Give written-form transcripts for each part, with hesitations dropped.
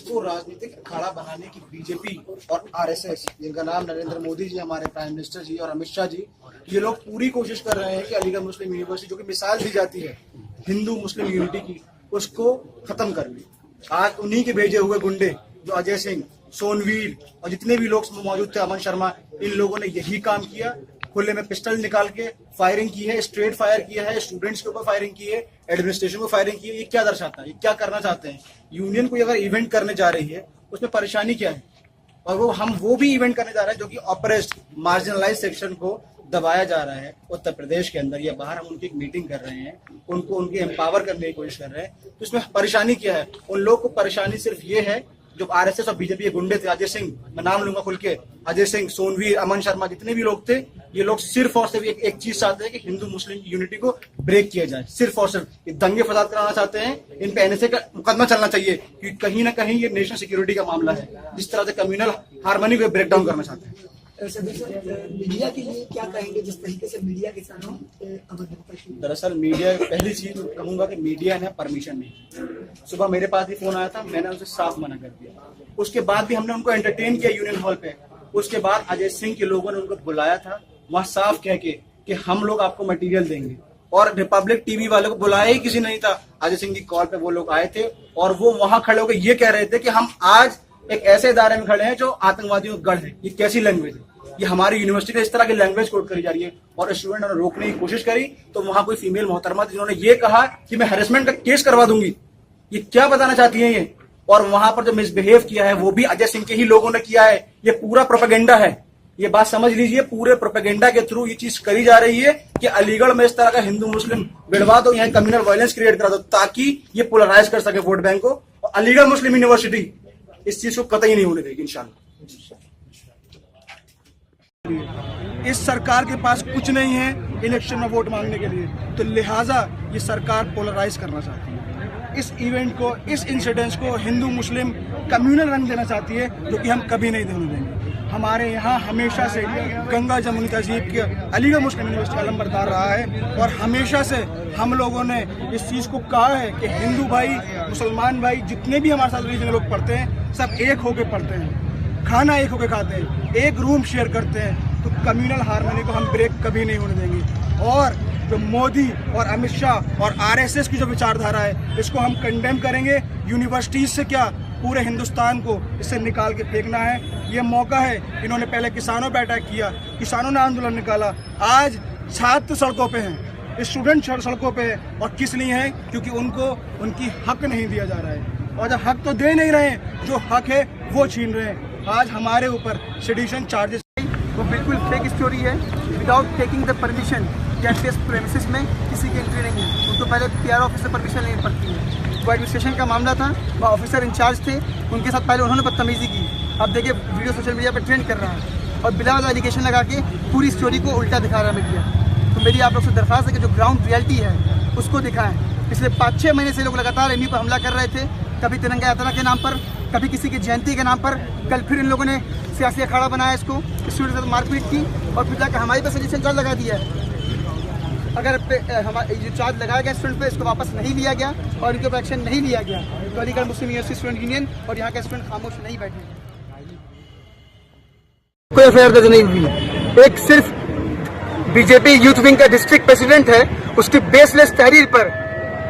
इसको राजनीतिक अखाड़ा बनाने की बीजेपी और आरएसएस, जिनका नाम नरेंद्र मोदी जी, हमारे प्राइम मिनिस्टर जी और अमित शाह जी, ये लोग पूरी कोशिश कर रहे हैं कि अलीगढ़ मुस्लिम यूनिवर्सिटी, जो कि मिसाल दी जाती है हिंदू मुस्लिम यूनिटी की, उसको खत्म कर ली। आज उन्हीं के भेजे हुए गुंडे जो अजय सिंह, सोनवीर और जितने भी लोग मौजूद थे, अमन शर्मा, इन लोगों ने यही काम किया। खुले में पिस्टल निकाल के फायरिंग की है, स्ट्रेट फायर किया है, स्टूडेंट्स के ऊपर फायरिंग की है, एडमिनिस्ट्रेशन को फायरिंग की है। ये क्या दर्शाता है? ये क्या करना चाहते हैं? यूनियन कोई अगर इवेंट करने जा रही है उसमें परेशानी क्या है? और वो भी इवेंट करने जा रहे हैं जो कि ऑप्रेस्ड मार्जिनलाइज सेक्शन को दबाया जा रहा है उत्तर प्रदेश के अंदर या बाहर। हम उनकी एक मीटिंग कर रहे हैं, उनको उनकी एम्पावर करने की कोशिश कर रहे हैं। तो इसमें परेशानी क्या है? उन लोगों को परेशानी सिर्फ ये है जो आरएसएस और बीजेपी के गुंडे थे, अजय सिंह, मैं नाम लूंगा खुल के, अजय सिंह, सोनवीर, अमन शर्मा, जितने भी लोग थे, ये लोग सिर्फ और सिर्फ एक चीज चाहते हैं कि हिंदू मुस्लिम यूनिटी को ब्रेक किया जाए। सिर्फ और सिर्फ ये दंगे फसाद कराना चाहते हैं। इन पे एनएसए का मुकदमा चलना चाहिए क्योंकि कहीं ना कहीं ये नेशनल सिक्योरिटी का मामला है। जिस तरह से कम्युनल हार्मनी को ब्रेक डाउन करना चाहते हैं। मीडिया के लिए क्या कहेंगे जिस तरीके से मीडिया के साथ? दरअसल मीडिया, पहली चीज कहूंगा कि मीडिया ने परमिशन नहीं। सुबह मेरे पास भी फोन आया था, मैंने उनसे साफ मना कर दिया। उसके बाद भी हमने उनको एंटरटेन किया यूनियन हॉल पे। उसके बाद अजय सिंह के लोगों ने उनको बुलाया था, वहां साफ कह के कि हम लोग आपको मटेरियल देंगे। और रिपब्लिक टीवी वालों को बुलाया ही किसी नहीं था। अजय सिंह की कॉल पे वो लोग आए थे और वो वहां खड़े होकर ये कह रहे थे कि हम आज एक ऐसे इदारे में खड़े हैं जो आतंकवादियों का गढ़ है। ये कैसी लैंग्वेज है? ये हमारी यूनिवर्सिटी में इस तरह की लैंग्वेज कोड करी जा रही है। और स्टूडेंट ने रोकने की कोशिश करी तो वहां कोई फीमेल मोहतरमा थी जिन्होंने ये कहा कि मैं हैरेसमेंट का केस करवा दूंगी। ये क्या बताना चाहती है ये? और वहां पर जो मिसबिहेव किया है वो भी अजय सिंह के ही लोगों ने किया है। ये पूरा प्रोपेगेंडा है। ये बात समझ लीजिए, पूरे प्रोपेगेंडा के थ्रू ये चीज करी जा रही है कि अलीगढ़ में इस तरह का हिंदू मुस्लिम भिड़वा दो, यहाँ कम्युनल वायलेंस क्रिएट करा दो ताकि ये पोलराइज कर सके वोट बैंक को। और अलीगढ़ मुस्लिम यूनिवर्सिटी इस चीज को कतई नहीं होने देगी इंशाल्लाह। इस सरकार के पास कुछ नहीं है इलेक्शन में वोट मांगने के लिए, तो लिहाजा ये सरकार पोलराइज करना चाहती है। इस इवेंट को, इस इंसिडेंस को हिंदू मुस्लिम कम्युनल रंग देना चाहती है, जो कि हम कभी नहीं देने देंगे। हमारे यहाँ हमेशा से गंगा जमुनी तहजीब के अलीगढ़ मुस्लिम यूनिवर्सिटी अलंबरदार रहा है और हमेशा से हम लोगों ने इस चीज़ को कहा है कि हिंदू भाई, मुसलमान भाई, जितने भी हमारे साथ रिलीजन के लोग पढ़ते हैं, सब एक होकर पढ़ते हैं, खाना एक होकर खाते हैं, एक रूम शेयर करते हैं। तो कम्युनल हार्मनी को हम ब्रेक कभी नहीं होने देंगे। और जो मोदी और अमित शाह और आरएसएस की जो विचारधारा है, इसको हम कंडेम करेंगे। यूनिवर्सिटीज से क्या, पूरे हिंदुस्तान को इससे निकाल के फेंकना है। ये मौका है। इन्होंने पहले किसानों पर अटैक किया, किसानों ने आंदोलन निकाला। आज छात्र सड़कों पे हैं, स्टूडेंट सड़कों पे हैं। और किस लिए हैं? क्योंकि उनको उनकी हक नहीं दिया जा रहा है। और जब हक तो दे नहीं रहे हैं, जो हक है वो छीन रहे हैं। आज हमारे ऊपर सेडिशन चार्जेस, वो बिल्कुल फेक स्टोरी है। Without taking the permission campus premises में किसी की एंट्री नहीं है। उनको पहले पीआर ऑफिस से परमिशन लेनी पड़ती है। वो एडमिनिस्ट्रेशन का मामला था, वो ऑफिसर इंचार्ज थे, उनके साथ पहले उन्होंने बदतमीजी की। अब देखिए वीडियो सोशल मीडिया पर ट्रेंड कर रहा है और बिला वजह एलिगेशन लगा के पूरी स्टोरी को उल्टा दिखा रहा है मीडिया। तो मेरी आप लोग से दरख्वास्त है कि जो ग्राउंड रियलिटी है उसको दिखाएं। पिछले 5-6 महीने से लोग लगातार एमयू पर हमला कर रहे थे, कभी तिरंगा यात्रा के नाम पर, कभी किसी की जयंती के नाम पर। कल फिर इन लोगों ने सियासी अखाड़ा बनाया, इसको स्टूडेंट से मारपीट की और फिर जाकर हमारे पर सजेशन चार्ज लगा दिया है। अगर हमारे जो चार्ज लगाया गया स्टूडेंट पे, इसको वापस नहीं लिया गया और इनके ऊपर एक्शन नहीं लिया गया, तो अलीगढ़ मुस्लिम यूनिवर्सिटी स्टूडेंट यूनियन और यहाँ के स्टूडेंट खामोश नहीं बैठे। कोई एफआईआर दर्ज नहीं हुई। एक सिर्फ बीजेपी यूथ विंग का डिस्ट्रिक्ट प्रेसिडेंट है, उसकी बेसलेस तहरीर पर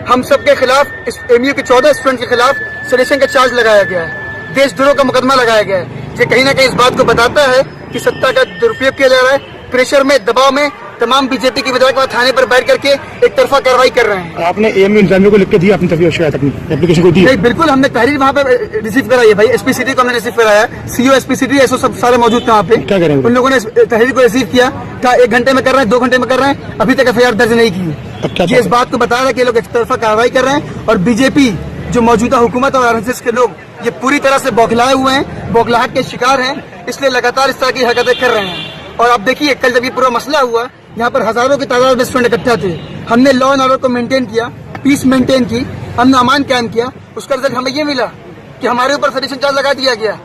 हम सबके खिलाफ, इस एमयू के 14 स्टूडेंट के खिलाफ सेडिशन का चार्ज लगाया गया है, देशद्रोह का मुकदमा लगाया गया है। ये कहीं ना कहीं इस बात को बताता है कि सत्ता का दुरुपयोग किया जा रहा है। प्रेशर में, दबाव में तमाम बीजेपी के विधायक थाने पर बैठ करके एक तरफा कार्रवाई कर रहे हैं। आपने एएमयू इंतजामिया को लिख के दी अपनी तभी शिकायत, अपनी एप्लीकेशन को दी? नहीं, बिल्कुल हमने तहरीर वहाँ पे रिसीव कराई है भाई। एसपीसीटी को हमने रिसीव कराया, सीओ एसपीसीटी एसओ सब सारे मौजूद थे वहाँ पे। क्या करेंगे? उन लोगों ने तहरीर को रिसीव किया, कहा 1 घंटे में कर रहे हैं, 2 घंटे में कर रहे हैं, अभी तक एफआईआर दर्ज नहीं की। ये इस बात को बता रहा है कि लोग एक तरफा कार्रवाई कर रहे हैं और बीजेपी जो मौजूदा हुकूमत और आरएसएस के लोग ये पूरी तरह से बौखलाए हुए हैं, बौखलाहट के शिकार हैं, इसलिए लगातार इस तरह की हरकतें कर रहे हैं। और अब देखिए, कल जब ये पूरा मसला हुआ, यहाँ पर हजारों की तादाद में स्टूडेंट इकट्ठा थे, हमने लॉ एंड ऑर्डर को मेंटेन किया, पीस मेंटेन की, हमने अमान कायम किया। उसका रिजल्ट हमें ये मिला कि हमारे ऊपर सेडिशन चार्ज लगा दिया गया।